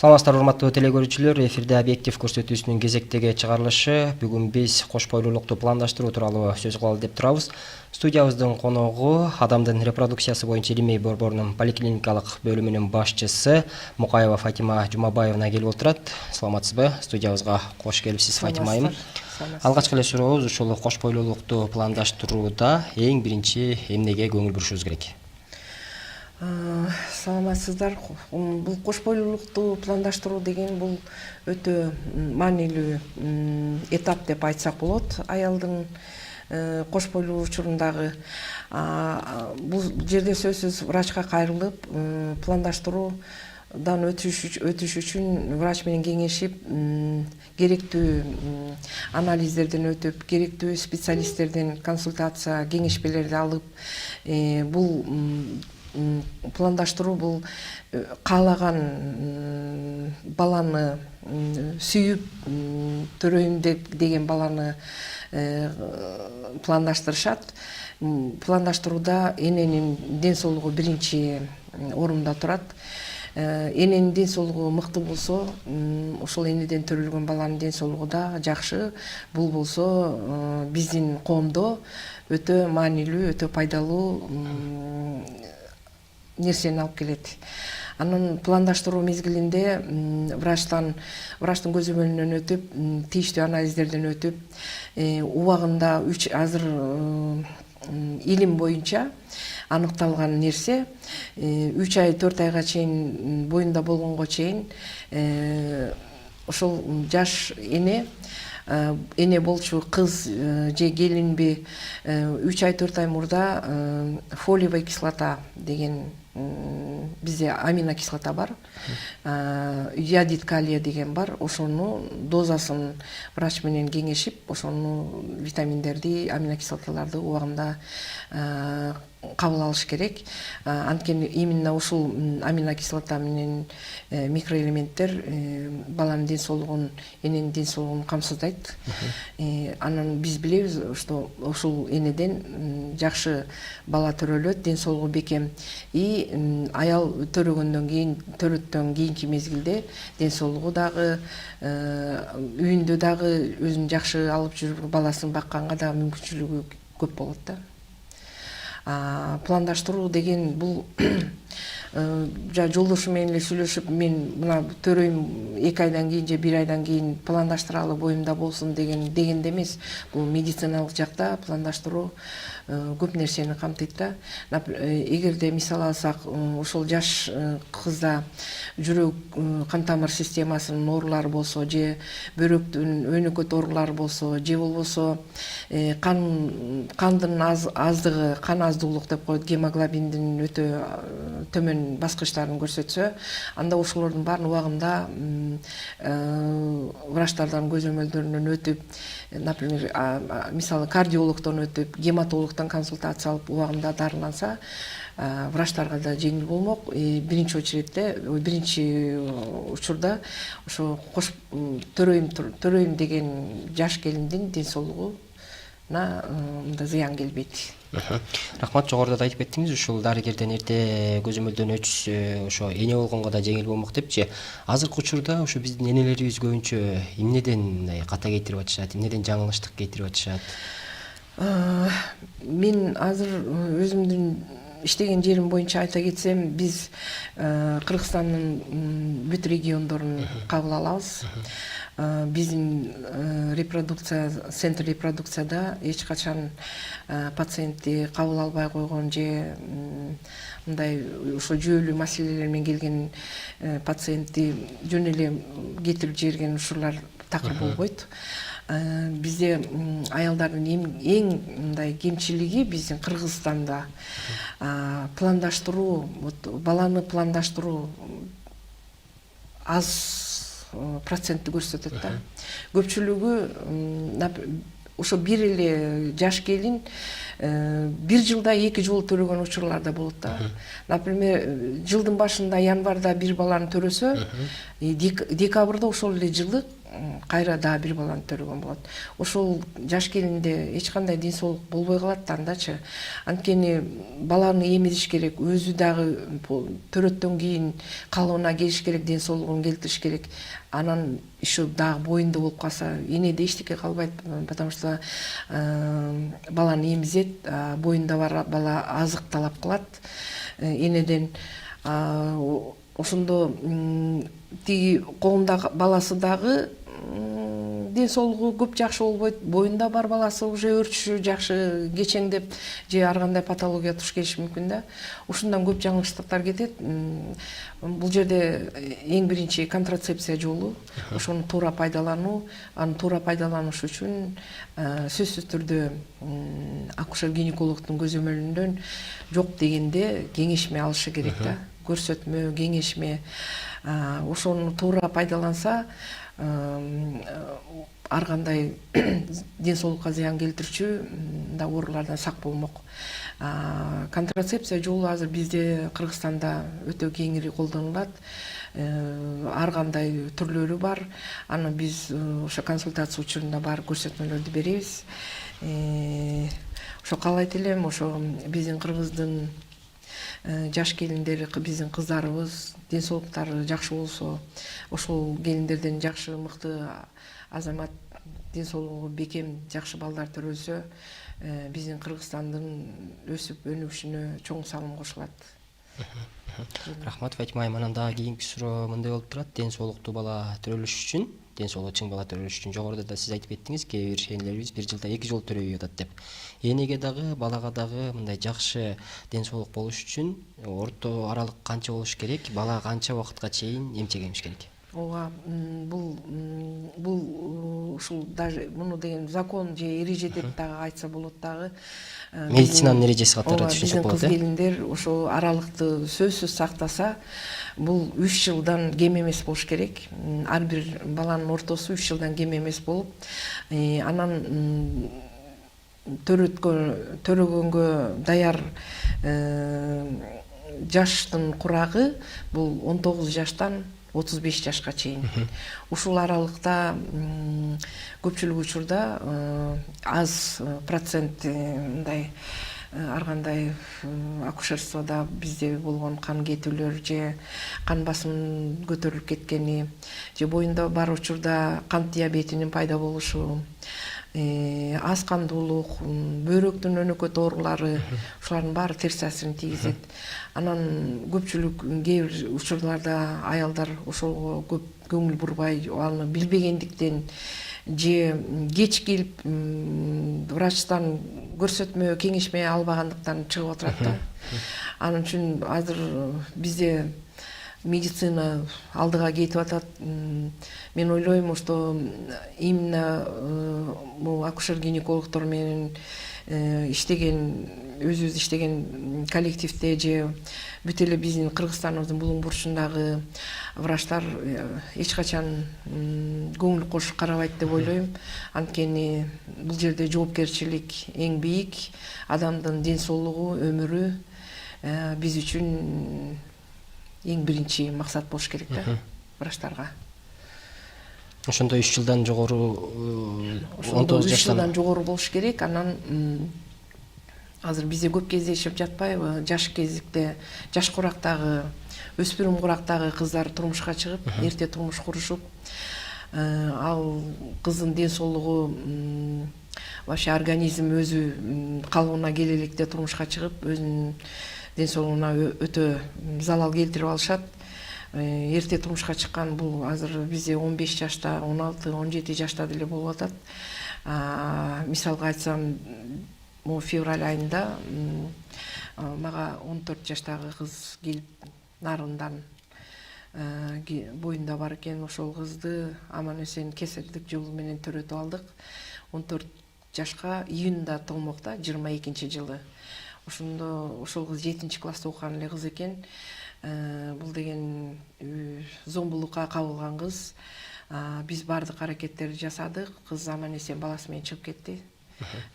Саламатсыздар урматтуу телекөрүүчүлөр, эфирде объектив көрсөтүүсүнүн кезектеги чыгарылышы. Бүгүн биз кош бойлуулукту пландаштыруу тууралуу сөз кылалы деп турабыз. Студиябыздын коногу адамдын репродукциясы боюнча илимий борборунун поликлиникалык бөлүмүнүн башчысы Мукаева Фатима Жумабаевна келип отурат. Саламатсызбы? Студиябызга кош келипсиз, Фатима айым. Алгачкы эле сурообуз, ушул кош бойлуулукту пландаштырууда эң биринчи эмнеге көңүл бурушубуз керек? Саламатсыздар. Бул кош бойлуулукту пландаштыруу деген бул өтө маанилүү этап деп айтсак болот. Аялдын кош бойлуу учурундагы бул жерде сөзсүз врачка кайрылып, пландаштыруудан өтүш үчүн врач менен кеңешип, керектүү анализдерден өтүп, керектүү специалисттерден консультация, кеңешпелерди алып, бул пландаштыруу бул каалаган баланы сүйүп төрөйм деген баланы пландаштырышат. Пландаштырууда эненин ден соолугу биринчи орунда турат. Эненин ден соолугу мыкты болсо, ошол энеден төрөлгөн баланын ден соолугу да жакшы. Бул болсо биздин коомдо өтө маанилүү, өтө пайдалуу нерсени алып келет. Анын пландаштыруу мезгилинде врачтын көзөмөлүнөн өтүп, тийиштүү анализдерден өтүп, убагында азыр илим боюнча аныкталган нерсе 3 ай 4 айга чейин боюнда болгонго чейин ошол жаш эне болчу кыз же келинби 3 ай 4 ай мурда фолиевая кислота деген бизде аминокислота бар, йодид калия деген бар. Ошону дозасын врач менен кеңешип, ошону витаминдерди, аминокислоталарды убагында кабыл алыш керек. Анткени именно ушул аминокислота менен микроэлементтер баланын ден соолугун, эненин ден соолугун камсыздайт. Анан биз билебиз, что ушул энеден жакшы бала төрөлөт, ден соолугу бекем. И аял төрөттөн кийинки мезгилде ден соолугу дагы, үйүндө дагы өзүн жакшы алып жүрүп, баласын бакканга да мүмкүнчүлүгү көп болот да. Пландаштыруу деген бул жолдошум менен эле сүйлөшүп, мен мына төрөйм 2 айдан кийин же 1 айдан кийин пландаштыралы, боюмда болсун дегенде эмес. Бул медициналык жакта пландаштыруу көп нерсени камтыйт да. Эгерде мисал алсак, ошол жаш кызда жүрөк, кан тамыр системасынын оорулары болсо, же бөйрөктүн өйнөкөт оорулары болсо, же болбосо кандын аздыгы, кан аздуулук деп коет, гемоглобиндин өтө төмөн баскычтарын көрсөтсө, анда ошолордун баарын убагында врачтардан көзөмөлдөрүнөн өтүп, например, мисалы кардиологдон өтүп, гематологдон консультация алып, убагында дарыланса, врачтарга да жеңил болмок. Биринчи учурда ошо кош төрөйм деген жаш келиндин ден соолугуна мындай зыян келбейт. Рахмат, жогоруда да айтып кеттиңиз, ушул дарыгерден эрте көзөмөлдөн өтүшсө, ошо эне болгонго да жеңил болмок депчи. Азыркы учурда ошо биздин энелерибиз көбүнчө эмнеден ката кетирип атышат, эмнеден жаңылыштык кетирип атышат? Мен азыр өзүмдүн иштеген жерим боюнча айта кетсем, биз Кыргызстандын бүт региондорун кабыл алабыз. Биздин центр репродукцияда эч качан пациентти кабыл албай койгон же мындай ошо жүйөлүү маселелер менен келген пациентти жөн эле кетирип жиберген учурлар такыр болбойт. Бизде аялдардын эң мындай кемчилиги биздин Кыргызстанда пландаштыруу, баланы пландаштыруу аз процентти көрсөтөт да. Көпчүлүгү ошо бир эле жаш келин 1 жылда 2 жолу төрөгөн учурлар да болот да. Например, жылдын башында январда бир баланы төрөсө, декабрда ошол эле жылы кайра дагы бир баланы төрөгөн болот. Ошол жаш келинде эч кандай ден соолук болбой калат да андачы. Анткени баланы эмизиш керек, өзү дагы төрөттөн кийин калыбына келиш керек, ден соолугун келтириш керек. Анан еще дагы боюнда болуп калса, энеде эчтеке калбайт, потому что баланы эмизет, боюнда бар бала азык талап кылат энеден. Ошондо тиги коомдагы баласы дагы ден соолугу көп жакшы болбойт, боюнда бар баласы уже өрчүшү жакшы кечеңдеп же ар кандай патология туш келиши мүмкүн да. Ушундан көп жаңылыштыктар кетет. Бул жерде эң биринчи контрацепция жолу, ошону туура пайдалануу, аны туура пайдаланыш үчүн сөзсүз түрдө акушер-гинекологдун көзөмөлүндөн жок дегенде кеңешме алышы керек да. Көрсөтмө, кеңешме, ошону туура пайдаланса ар кандай ден соолукка зыян келтирүүчү да оорулардан сак болмок. Контрацепция жолу азыр бизде Кыргызстанда өтө кеңири колдонулат. Ар кандай түрлөрү бар. Аны биз ошо консультация учурунда бар көрсөтмөлөрдү беребиз. Ошо каалайт элем, ошо биздин кыргыздын жаш келиндери, биздин кыздарыбыз ден соолуктары жакшы болсо, ошол келиндерден жакшы мыкты азамат, ден соолугу бекем жакшы балдар төрөлсө, биздин Кыргызстандын өсүп өнүгүшүнө чоң салым кошулат. Рахмат Фатима айым. Анан дагы кийинки суроо мындай болуп турат. Ден соолуктуу бала төрөлүш үчүн, ден соолугу чың бала төрөлүш үчүн жогоруда да сиз айтып кеттиңиз, кээ бир энелерибиз бир жылда 2 жолу төрөбөй атат деп. Энеге дагы, балага дагы мындай жакшы ден соолук болуш үчүн орто аралык канча болуш керек? Бала канча убакытка чейин эмчек эмиш керек? Ооба, бул ушул даже муну деген закон же эреже деп дагы айтса болот дагы. Медицинанын эрежеси катары түшүнсөк болот. Биздин кыз келиндер ошо аралыкты сөзсүз сактаса, бул 3 жылдан кем эмес болуш керек. Ар бир баланын ортосу 3 жылдан кем эмес болуп, анан төрөгөнгө даяр жаштын курагы бул 19 жаштан 35 жашка чейин. Ушул аралыкта көпчүлүк учурда аз процент мындай ар кандай акушерствода бизде болгон кан кетүүлөр же кан басымынын көтөрүлүп кеткени же боюнда бар учурда кант диабетинин пайда болушу, аз кандуулук, бөйрөктүн өнөкөт оорулары, ушулардын баары терс таасирин тийгизет. Анан көпчүлүк кээ бир учурларда аялдар ошого көп көңүл бурбай, аны билбегендиктен же кеч келип врачтан көрсөтмө, кеңешме албагандыктан чыгып отурат да. Анын үчүн азыр бизде медицина алдыга кетип атат. Мен ойлойм, что именно акушер-гинекологдор менен иштеген, өзүбүз иштеген коллективде же бүт эле биздин Кыргызстаныбыздын булуң бурчундагы врачтар эч качан көңүл кош карабайт деп ойлойм. Анткени бул жерде жоопкерчилик эң бийик, адамдын ден соолугу, өмүрү биз үчүн эң биринчи максат болуш керек да врачтарга. Ошондо 3 жылдан жогору, 19 жаштан жогору болуш керек. Анан азыр бизде көп кездешип жатпайбы, жаш кезикте, жаш курактагы, өспүрүм курактагы кыздар турмушка чыгып, эрте турмуш курушуп, ал кыздын ден соолугу, вообще организм өзү калыбына келе электе турмушка чыгып, өзүнүн ден соолугуна өтө залал келтирип алышат. Эрте турмушка чыккан бул азыр бизде 15 жашта, 16, 17 жашта деле болуп атат. Мисалга айтсам, февраль айында мага 14 жаштагы кыз келип нарындан боюнда бар экен. Ошол кызды аман эсен кесардык жолу менен төрөтүп алдык. 14 жашка июнда толмок да, 22 жылы. Ошондо ошол кыз 7 класста окуган эле кыз экен. Бул деген зомбулукка кабылган кыз. Биз бардык аракеттерди жасадык. Кыз аман эсен баласы менен чыгып кетти.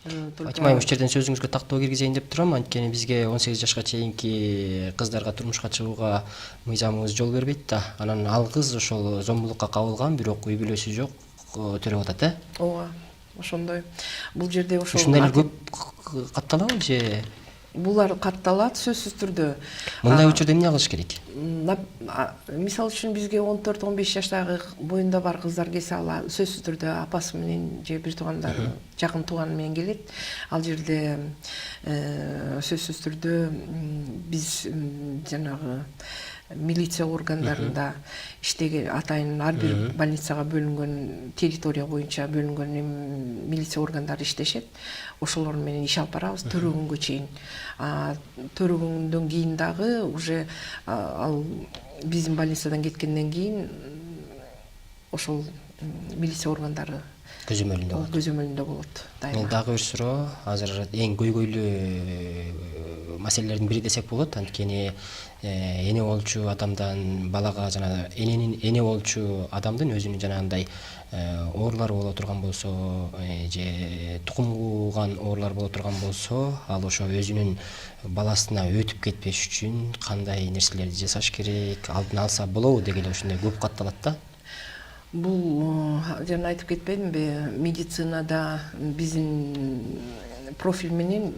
Фатима айым, ушул жерден сөзүңүзгө тактоо киргизейин деп турам. Анткени бизге 18 жашка чейинки кыздарга турмушка чыгууга мыйзамыбыз жол бербейт да. Анан ал кыз ошол зомбулукка кабылган, бирок үй бүлөсү жок. төрөп атат, ооба ошондой. Бул жерде ошол ушундайлар көп катталабы же булар катталат сөзсүз түрдө. мындай учурда эмне кылыш керек? Мисалы үчүн бизге 14-15 жаштагы боюнда бар кыздар келсе, ал сөзсүз түрдө апасы менен же бир туугандары, жакын тууганы менен келет. Ал жерде сөзсүз түрдө биз жанагы милиция органдарында иштеген атайын ар бир больницага бөлүнгөн, территория боюнча бөлүнгөн милиция органдары иштешет. Ошолор менен иш алып барабыз төрөгөнгө чейин. Төрөгөндөн кийин дагы уже ал биздин больницадан кеткенден кийин ошол милиция органдары көзөмөлүндө болот. Бул дагы бир суроо. Азыр эң көйгөйлүү маселелердин бири десек болот. Анткени эне болчу адамдан балага жана эне болчу адамдын өзүнүн жанагындай оорулар боло турган болсо, же тукум кууган оорулар боло турган болсо, ал ошо өзүнүн баласына өтүп кетпеш үчүн кандай нерселерди жасаш керек, алдын алса болобу деген ушундай көп катталат да. Бул жана айтып кетпедимби, медицинада биздин профиль менен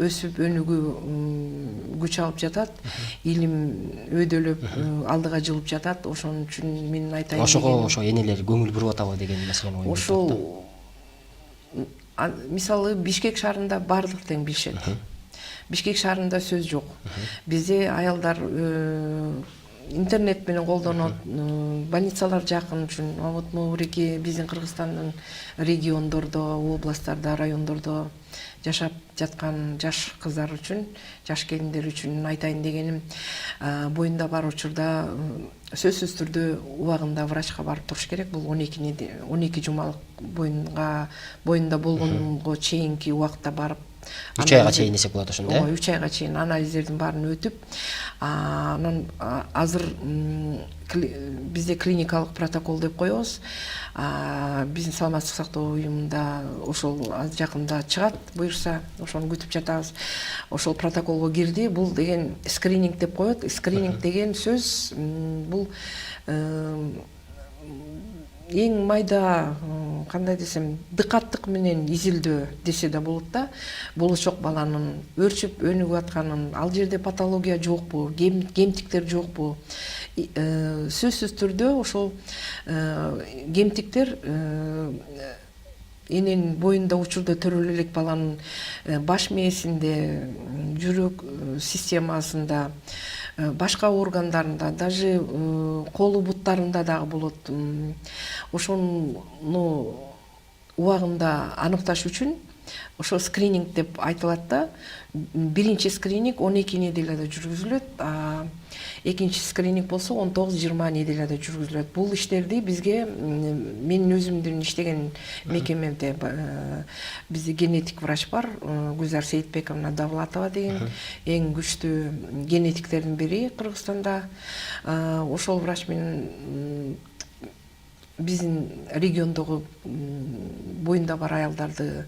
өсүп өнүгүү күч алып жатат, илим өйдөлөп алдыга жылып жатат. Ошон үчүн мен айтайын дегеним ошо энелер көңүл буруп атабы деген маселени ойлойм. Ошол мисалы Бишкек шаарында баардык тең билишет. Бишкек шаарында сөз жок. Бизде аялдар интернет менен колдонот, больницалар жакын үчүн. Вот могуреки биздин Кыргызстандын региондордо, областтарда, райондордо жашап жаткан жаш кыздар үчүн, жаш келиндер үчүн айтайын дегеним, боюнда бар учурда сөзсүз түрдө убагында врачка барып туруш керек. Бул 12 жумалык боюнда болгонго чейинки убакытта барып 3 айга чейин десек болот ошондо. 3 айга чейин анализдердин баарын өтүп, анан азыр бизде клиникалык протокол деп коебуз. Биздин саламаттык сактоо уюмунда ошол жакында чыгат, буюрса, ошону күтүп жатабыз. Ошол протоколго кирди. Бул деген скрининг деп коет. Скрининг деген сөз бул эң майда, кандай десем, дыкаттык менен изилдөө десе да болот да. Болочок баланын өрчүп өнүгүп атканын, ал жерде патология жокпу, кемтиктер жокпу. Сөзсүз түрдө ошол кемтиктер эненин боюнда учурда төрөлө элек баланын баш мээсинде, жүрөк системасында, башка органдарында, даже колу буттарында дагы болот. Ошону убагында аныкташ үчүн ошо скрининг деп айтылат да. Биринчи скрининг 12 неделяда жүргүзүлөт, экинчи скрининг болсо 19-20 неделяда жүргүзүлөт. Бул иштерди бизге менин өзүмдүн иштеген мекемемде бизде генетик врач бар, Гүлзар Сейитбековна Давлатова деген эң күчтүү генетиктердин бири Кыргызстанда. Ошол врач менен биздин региондогу боюнда бар аялдарды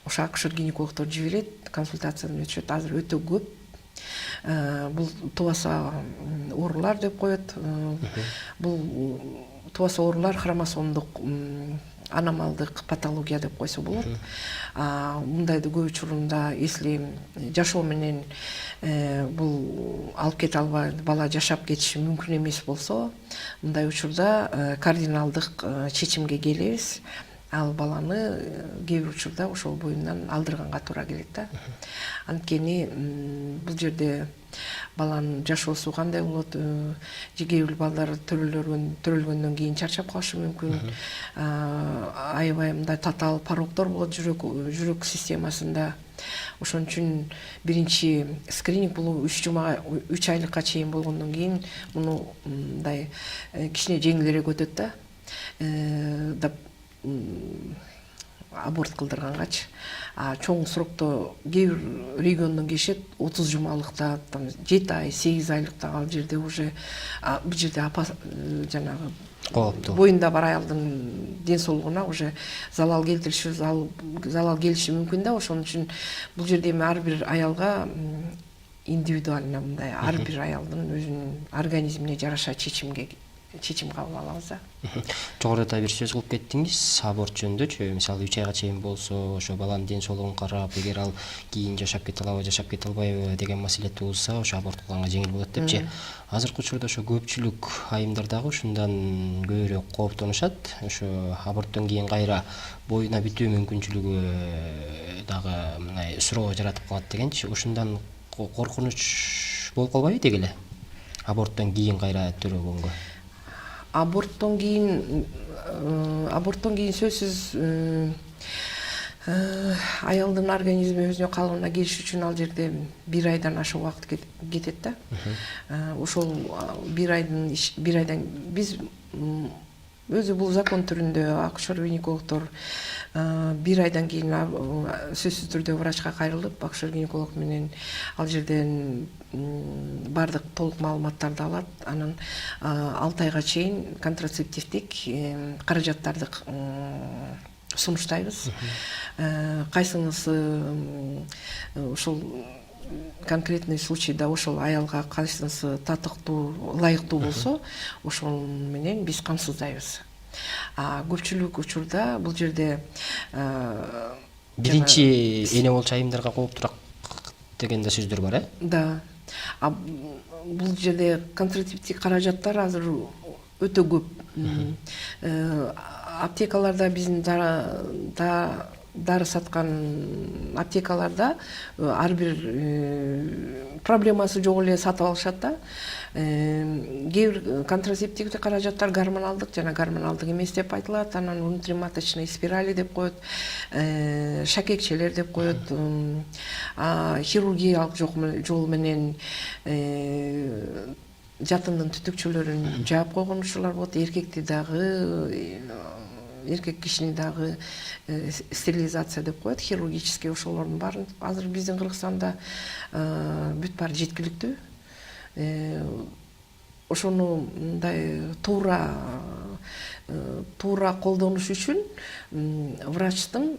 ошо акушер-гинекологдор жиберет, консультациядан өтүшөт. Азыр өтө көп. Бул тубаса оорулар деп коет. Бул тубаса оорулар хромосомдук аномалдык патология деп койсо болот. Мындайды көп учурунда, если жашоо менен бул алып кете албай бала жашап кетиши мүмкүн эмес болсо, мындай учурда кардиналдык чечимге келебиз. Ал баланы кээ бир учурда ошол боюндан алдырганга туура келет да. Анткени бул жерде баланын жашоосу кандай болот, же кээ бир балдар төрөлгөндөн кийин чарчап калышы мүмкүн. Аябай мындай татаал порогдор болот жүрөк системасында. Ошон үчүн биринчи скрининг бул 3 айлыкка чейин болгондон кийин муну мындай кичине жеңилирээк өтөт да. Аборт кылдыргангачы. Чоң срокто кээ бир региондон келишет 30 жумалыкта, 7 ай, 8 айлыкта. Ал жерде уже бул жерде жанагы боюнда бар аялдын ден соолугуна уже залал келтириши мүмкүн да. Ошон үчүн бул жерде эми ар бир аялга индивидуально мындай ар бир аялдын өзүнүн организмине жараша чечимге чечим кабыл алабыз да. Жогоруда бир сөз кылып кеттиңиз, аборт жөнүндө, мисалы 3 айга чейин болсо, ошо баланын ден соолугун карап, эгер ал кийин жашап кете алабы, жашап кете албайбы деген маселе туулса, ошо аборт кылганга жеңил болот депчи. Азыркы учурда ошо көпчүлүк айымдар дагы ушундан көбүрөөк кооптонушат. Ошо аборттон кийин кайра боюна бүтүү мүмкүнчүлүгү дагы мындай суроо жаратып калат дегенчи. Ушундан коркунуч болуп калбайбы деги эле? Аборттон кийин кайра төрөгөнгө. Аборттон кийин сөзсүз аялдын организми өзүнө калыбына келиш үчүн ал жерде 1 айдан ашык убакыт кетет да. Ошол 1 айдан биз өзү бул закон түрүндө акушер-гинекологдор 1 айдан кийин сөзсүз түрдө врачка кайрылып, акушер-гинеколог менен ал жерден бардык толук маалыматтарды алат. Анан 6 айга чейин контрацептивдик каражаттарды сунуштайбыз. Кайсынысы ошол конкретный случайда ошол аялга кайсынысы татыктуу, ылайыктуу болсо, ошол менен биз камсыздайбыз. Көпчүлүк учурда бул жерде биринчи эне болчу айымдарга кооптураак деген да сөздөр бар, Да. Бул жерде контрацептивдик каражаттар азыр өтө көп. Аптекаларда биздин дары саткан аптекаларда ар бир проблемасы жок эле сатып алышат да. Кээ бир контрацептивдик каражаттар гормоналдык жана гормоналдык эмес деп айтылат. Анан внутриматочный спирали деп коет, шакекчелер деп коет, хирургиялык жол менен жатындын түтүкчөлөрүн жаап койгонушулар болот. Эркек кишини дагы стерилизация деп коет, хирургический ошолордун баарын азыр биздин Кыргызстанда бүт баары жеткиликтүү. Ошону мындай туура колдонуш үчүн врачтын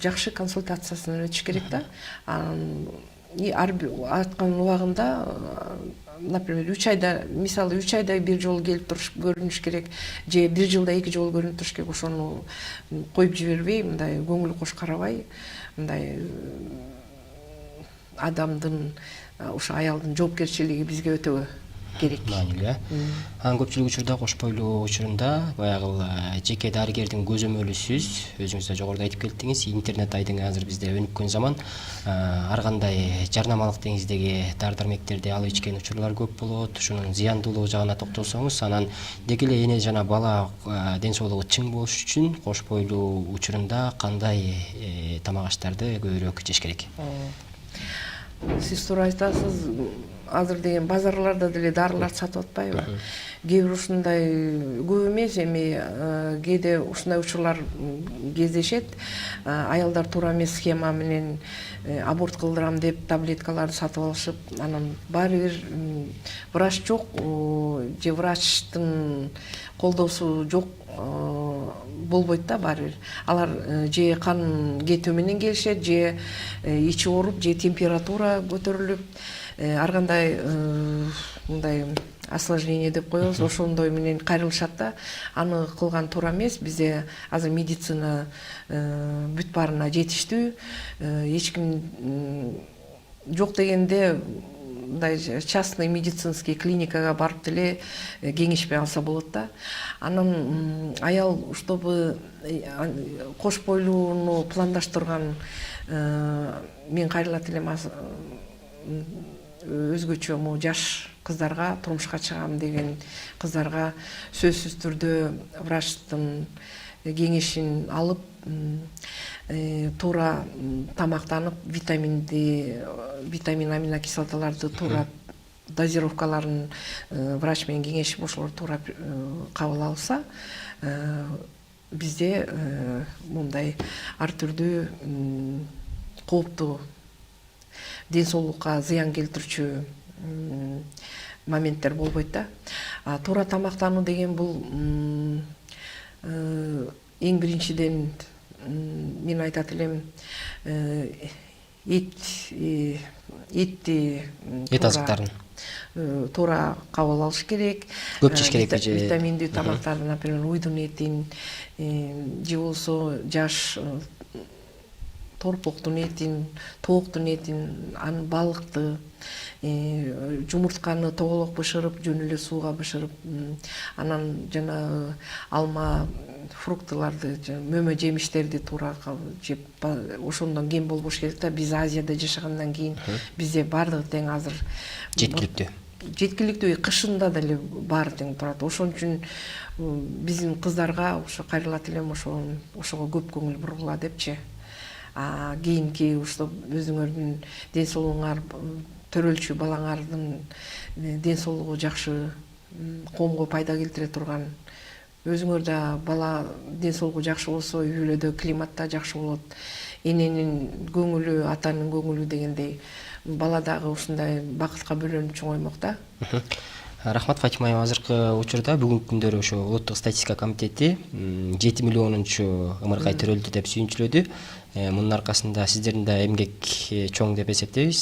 жакшы консультациясынан өтүш керек да. Ар бир аткан убагында, например, 3 айда, мисалы 3 айда 1 жолу келип көрүнүш керек, же 1 жылда 2 жолу көрүнүп туруш керек. Ошону коюп жибербей, мындай көңүл кош карабай, мындай адамдын, ошо аялдын жоопкерчилиги бизге өтө керек. Маанилүү. Анан көпчүлүк учурда кош бойлуу учурунда баягы жеке дарыгердин көзөмөлүсүз, өзүңүз да жогоруда айтып келдиңиз, интернет айдыңы азыр бизде өнүккөн заман, ар кандай жарнамалык деңиздеги дары-дармектерди алып ичкен учурлар көп болот. Ушунун зыяндуулугу жагына токтолсоңуз, анан деги эле эне жана бала ден соолугу чың болуш үчүн кош бойлуу учурунда кандай тамак аштарды көбүрөөк жеш керек? Сиз туура айтасыз. Азыр деген базарларда деле дарылар сатып атпайбы? Кээ бир ушундай көп эмес, эми кээде ушундай учурлар кездешет. Аялдар туура эмес схема менен аборт кылдырам деп таблеткаларды сатып алышып, анан баары бир врач жок, же врачтын колдоосу жок болбойт да баары бир. Алар же кан кетүү менен келишет, же ичи ооруп, же температура көтөрүлүп, ар кандай мындай осложнение деп коебуз, ошондой менен кайрылышат да. Аны кылган туура эмес. Бизде азыр медицина бүт баарына жетиштүү. Эч ким жок дегенде мындай частный медицинский клиникага барып деле кеңешпей алса болот да. Анан аял, чтобы кош бойлууну пландаштырган, мен кайрылат элем өзгөчө жаш кыздарга, турмушка чыгам деген кыздарга сөзсүз түрдө врачтын кеңешин алып, туура тамактанып, витамин, аминокислоталарды туура дозировкаларын врач менен кеңешип, ошолор туура кабыл алса, бизде мындай ар түрдүү кооптуу, ден соолукка зыян келтирүүчү моменттер болбойт да. Туура тамактануу деген бул эң биринчиден мен айтат элем, этти эт азыктарын туура кабыл алыш керек. Көп жеш керек же? Витаминдүү тамактарды, например, уйдун этин же болсо жаш торпоктун этин, тооктун этин, анын балыкты, жумуртканы тоголок бышырып, жөн эле сууга бышырып, анан жана алма, фруктыларды, мөмө жемиштерди туура жеп, ошондон кем болбош керек да. Биз Азияда жашагандан кийин бизде баардыгы тең азыр жеткиликтүү, кышында деле баары тең турат. Ошон үчүн биздин кыздарга ошо кайрылат элем, ошого көп көңүл бургула депчи. Кийинки ушул өзүңөрдүн ден соолугуңар, төрөлчү балаңардын ден соолугу жакшы, коомго пайда келтире турган, өзүңөр да бала ден соолугу жакшы болсо, үй бүлөдө климат да жакшы болот. Эненин көңүлү, атанын көңүлү дегендей, бала дагы ушундай бакытка бөлөнүп чоңоймок да. Рахмат Фатима айым, азыркы учурда бүгүнкү күндөрү ошо Улуттук статистика комитети 7 миллионунчу ымыркай төрөлдү деп сүйүнчүлөдү. Мунун аркасында сиздердин да эмгек чоң деп эсептейбиз.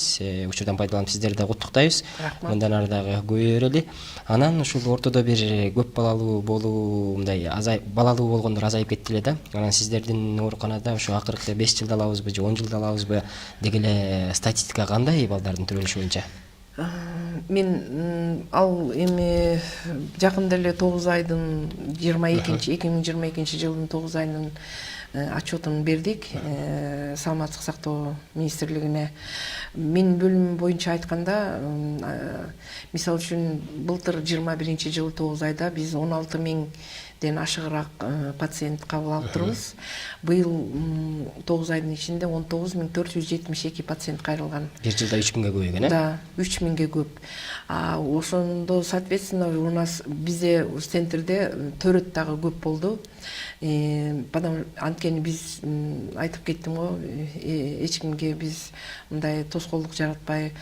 Учурдан пайдаланып сиздерди да куттуктайбыз. Мындан ары дагы көбөйө берели. Анан ушул ортодо бир көп балалуу болуу, мындай балалуу болгондор азайып кетти эле да. Анан сиздердин ооруканада ошо акыркы 5 жылда алабызбы же 10 жылда алабызбы деги эле статистика кандай балдардын төрөлүшү боюнча? Мен ал эми жакында эле 9 айдын 2022 жылдын 9 айынын отчетун бердик Саламаттык сактоо министрлигине. Мен бөлүм боюнча айтканда, мисалы үчүн былтыр 21 жылы 9 айда биз 16 миңден ашыгыраак пациент кабыл алып турбуз. Быйыл 9 айдын ичинде 19.472 пациент кайрылган. Бир жылда 3 миңге көбөйгөн, э? Да, 3 миңге көп. Ошондо соответственно у нас бизде центрде төрөт дагы көп болду. Анткени биз айтып кеттим го, эч кимге биз мындай тоскоолдук жаратпай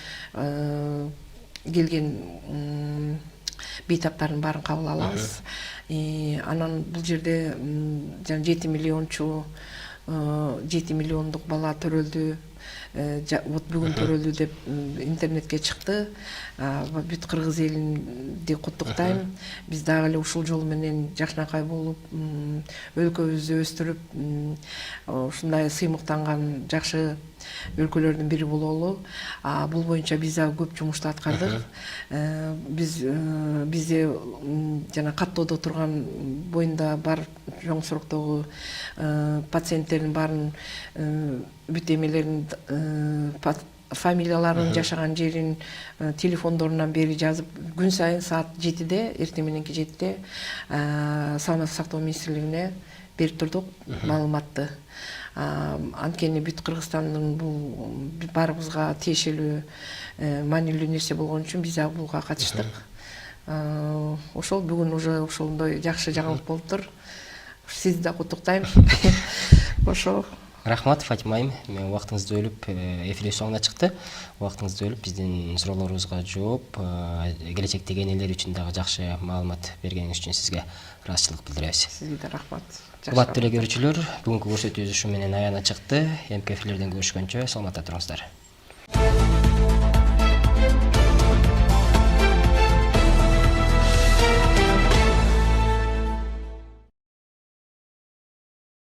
келген бейтаптардын баарын кабыл алабыз. Анан бул жерде 7 миллиондук бала төрөлдү. Вот бүгүн төрөлдү деп интернетке чыкты. Бүт кыргыз элинди куттуктайм. Биз дагы эле ушул жол менен жакшынакай болуп, өлкөбүздү өстүрүп, ушундай сыймыктанган жакшы өлкөлөрдүн бири бололу. Бул боюнча биз дагы көп жумушту аткардык. Бизде жана каттоодо турган боюнда бар жоң суруктогу пациенттердин баарын бүт эмелерин, фамилияларын, жашаган жерин, телефондорунан бери жазып, күн сайын саат 7-де, эртең мененки 7-де Саламаттык сактоо министрлигине берип турдук маалыматты. Анткени бүт Кыргызстандын бул баарыбызга тиешелүү маанилүү нерсе болгон үчүн биз дагы буга катыштык. Ошол бүгүн уже ошондой жакшы жаңылык болуптур. Сизди да куттуктайм. Ошол. Рахмат Фатима айым, убактыңызды бөлүп эфир соңуна чыкты. Убактыңызды бөлүп биздин суроолорубузга жооп, келечектеги энелер үчүн дагы жакшы маалымат бергениңиз үчүн сизге ыраазычылык билдиребиз. Сизге да рахмат. Урматтуу эле көрүүчүлөр, бүгүнкү көрсөтүүбүз ушу менен аяна чыкты. Эмки эфирлерден көрүшкөнчө саламатта туруңуздар.